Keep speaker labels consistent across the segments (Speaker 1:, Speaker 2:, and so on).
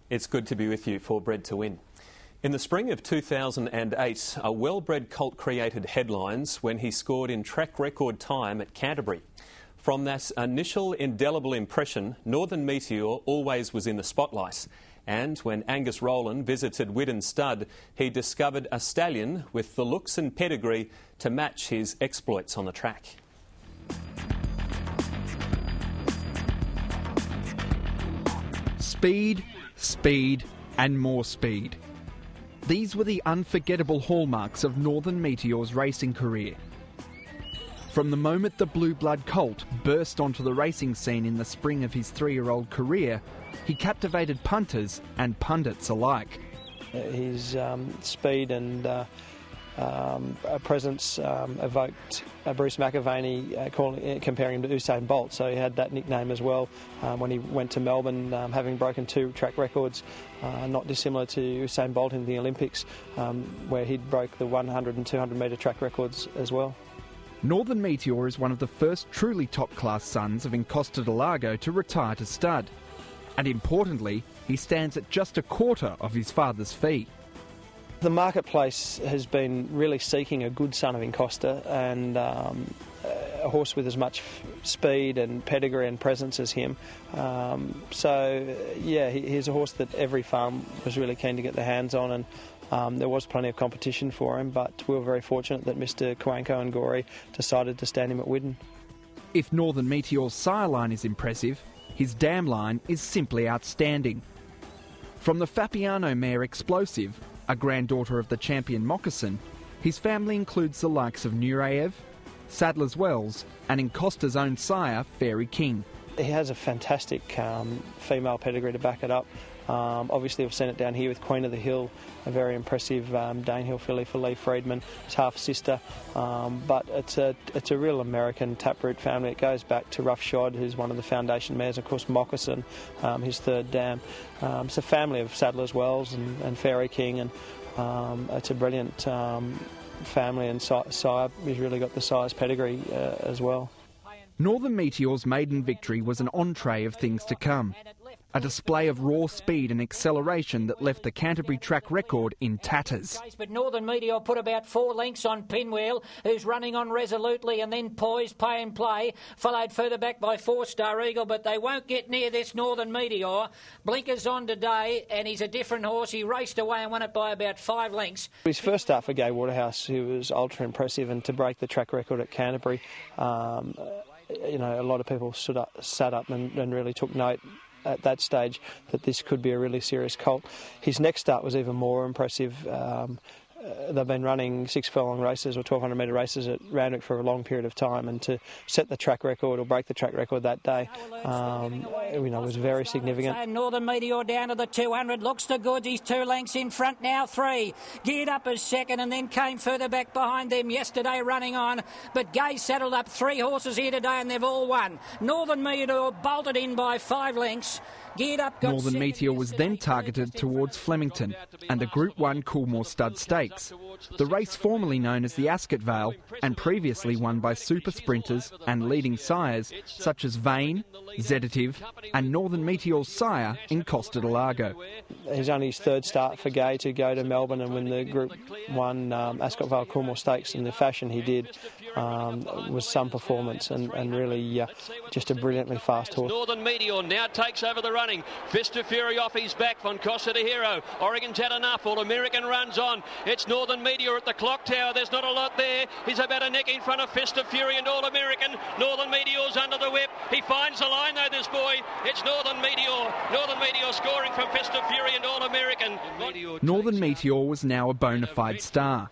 Speaker 1: It's good to be with you for Bred to Win. In the spring of 2008, a well-bred colt created headlines when he scored in track record time at Canterbury. From that initial indelible impression, Northern Meteor always was in the spotlight. And when Angus Rowland visited Widden Stud, he discovered a stallion with the looks and pedigree to match his exploits on the track.
Speaker 2: Speed, speed and more speed. These were the unforgettable hallmarks of Northern Meteor's racing career. From the moment the Blue Blood colt burst onto the racing scene in the spring of his 3-year-old career, he captivated punters and pundits alike.
Speaker 3: His speed and presence evoked Bruce McAvaney comparing him to Usain Bolt, so he had that nickname as well when he went to Melbourne, having broken 2 track records, not dissimilar to Usain Bolt in the Olympics, where he broke the 100 and 200 metre track records as well.
Speaker 2: Northern Meteor is one of the first truly top-class sons of Encosta de Lago to retire to stud. And importantly, he stands at just a quarter of his father's fee.
Speaker 3: The marketplace has been really seeking a good son of Encosta, and a horse with as much speed and pedigree and presence as him. So, yeah, he's a horse that every farm was really keen to get their hands on, and there was plenty of competition for him, but we were very fortunate that Mr. Kwanko and Gorey decided to stand him at Widden.
Speaker 2: If Northern Meteor's sire line is impressive, his dam line is simply outstanding. From the Fapiano mare Explosive, a granddaughter of the champion Moccasin, his family includes the likes of Nureyev, Sadler's Wells and Encosta's own sire, Fairy King.
Speaker 3: He has a fantastic female pedigree to back it up. Obviously we've seen it down here with Queen of the Hill, a very impressive Danehill filly for Lee Friedman, his half-sister, but it's a real American taproot family. It goes back to Rough Shod, who's one of the foundation mares, of course Moccasin, his third dam. It's a family of Sadler's Wells and Fairy King, and it's a brilliant family, and sire, he's really got the sire's pedigree as well.
Speaker 2: Northern Meteor's maiden victory was an entree of things to come. A display of raw speed and acceleration that left the Canterbury track record in tatters.
Speaker 4: But Northern Meteor put about 4 lengths on Pinwheel, who's running on resolutely, and then Poised, Pay and Play, followed further back by 4-Star Eagle, but they won't get near this Northern Meteor. Blinkers on today, and he's a different horse. He raced away and won it by about 5 lengths.
Speaker 3: His first start for Gay Waterhouse, he was ultra impressive, and to break the track record at Canterbury, you know, a lot of people sat up and really took note at that stage that this could be a really serious colt. His next start was even more impressive. They've been running 6 furlong races or 1,200 metre races at Randwick for a long period of time, and to set the track record or break the track record that day, you know, was very significant.
Speaker 4: Northern Meteor down to the 200, looks the goods. He's 2 lengths in front now, 3. Geared up as second, and then came further back behind them yesterday running on. But Gay saddled up 3 horses here today, and they've all won. Northern Meteor bolted in by 5 lengths.
Speaker 2: Northern Meteor was then targeted towards Flemington and the Group 1 Coolmore Stud Stakes, the race formerly known as the Ascot Vale and previously won by super sprinters and leading sires such as Vane, Zedative and Northern Meteor's sire Encosta de Lago.
Speaker 3: He's only his 3rd start for Gay to go to Melbourne and win the Group 1 Ascot Vale Coolmore Stakes in the fashion he did. Was some performance and really just a brilliantly fast horse.
Speaker 5: Northern Meteor now takes over the running. Fist of Fury off his back. Von Costa de Hero. Oregon's had enough. All American runs on. It's Northern Meteor at the clock tower. There's not a lot there. He's about a neck in front of Fist of Fury and All American. Northern Meteor's under the whip. He finds the line though, this boy. It's Northern Meteor. Northern Meteor scoring from Fist of Fury and All American.
Speaker 2: Northern Meteor was now a bona fide star,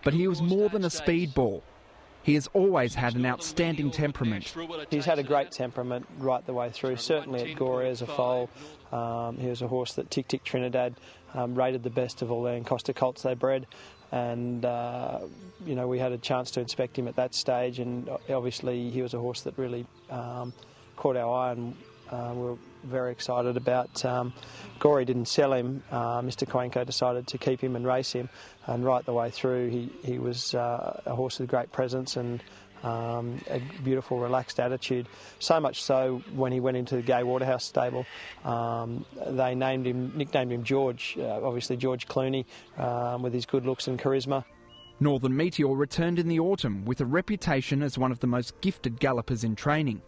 Speaker 2: but he was more than a speedball. He has always had an outstanding temperament.
Speaker 3: He's had a great temperament right the way through, certainly at Gorey as a foal. He was a horse that Tick Tick Trinidad rated the best of all the Encosta colts they bred, and you know, we had a chance to inspect him at that stage, and obviously he was a horse that really caught our eye, and we were very excited about. Gorey didn't sell him. Mr. Kwanko decided to keep him and race him, and right the way through he was a horse with great presence, and a beautiful, relaxed attitude. So much so, when he went into the Gay Waterhouse stable, they nicknamed him George, obviously George Clooney, with his good looks and charisma.
Speaker 2: Northern Meteor returned in the autumn with a reputation as one of the most gifted gallopers in training.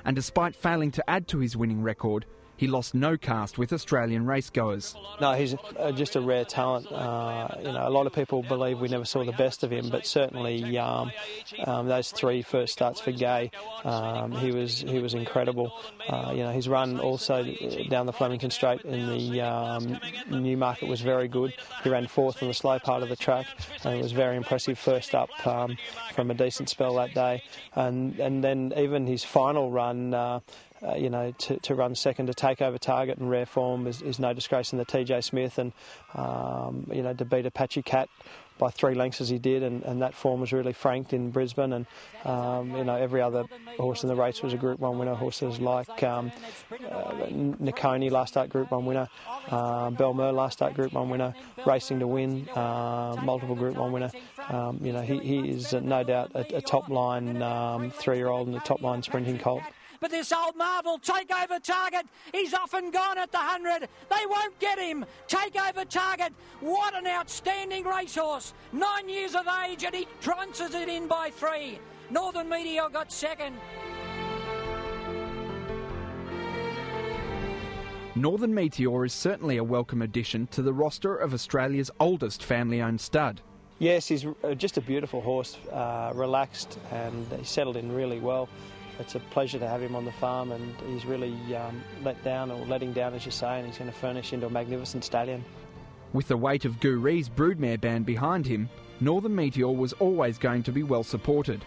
Speaker 2: And despite failing to add to his winning record, he lost no caste with Australian racegoers.
Speaker 3: No, he's just a rare talent. A lot of people believe we never saw the best of him, but certainly those 3 first starts for Gay, he was incredible. His run also down the Flemington Straight in the Newmarket was very good. He ran 4th on the slow part of the track, and it was very impressive first up from a decent spell that day. And then even his final run, to run second, to take over target in rare form is no disgrace in the TJ Smith, and to beat Apache Cat by 3 lengths as he did, and that form was really franked in Brisbane, and every other horse in the race was a Group 1 winner. Horses like Nikoni, last start Group 1 winner, Belmer, last start Group 1 winner, Racing to Win, multiple Group 1 winner. He is no doubt a top line 3-year-old and a top line sprinting colt.
Speaker 4: But this old marvel, Take Over Target, he's off and gone at the 100. They won't get him. Take Over Target, what an outstanding racehorse. 9 years of age, and he trounces it in by 3. Northern Meteor got second.
Speaker 2: Northern Meteor is certainly a welcome addition to the roster of Australia's oldest family-owned stud.
Speaker 3: Yes, he's just a beautiful horse, relaxed, and he settled in really well. It's a pleasure to have him on the farm, and he's really letting down, as you say, and he's going to furnish into a magnificent stallion.
Speaker 2: With the weight of Gooree's broodmare band behind him, Northern Meteor was always going to be well supported.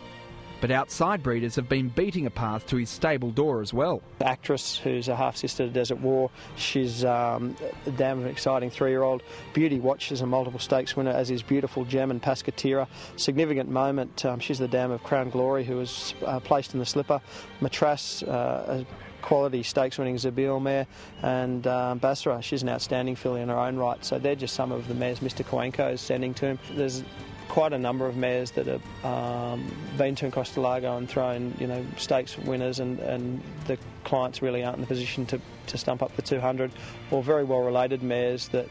Speaker 2: But outside breeders have been beating a path to his stable door as well.
Speaker 3: Actress, who's a half-sister to Desert War, she's a damn exciting 3-year-old. Beauty Watch is a multiple stakes winner, as is Beautiful Gem and Pascatira. Significant moment, she's the dam of Crown Glory, who was placed in the slipper. Matras, a quality stakes winning Zabeel mare, and Basra, she's an outstanding filly in her own right. So they're just some of the mares Mr. Coenco is sending to him. There's quite a number of mares that have been to Costa Largo and thrown, stakes winners, and the clients really aren't in the position to stump up the 200, or very well related mares that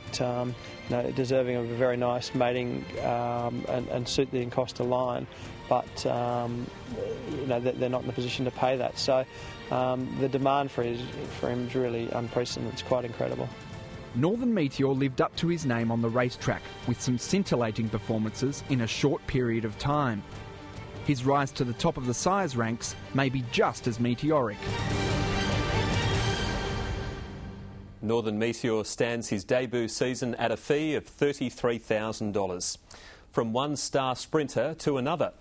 Speaker 3: deserving of a very nice mating and suit the Costa line, but they're not in the position to pay that. So the demand for him is really unprecedented. It's quite incredible.
Speaker 2: Northern Meteor lived up to his name on the racetrack with some scintillating performances in a short period of time. His rise to the top of the sires ranks may be just as meteoric.
Speaker 1: Northern Meteor stands his debut season at a fee of $33,000. From one star sprinter to another,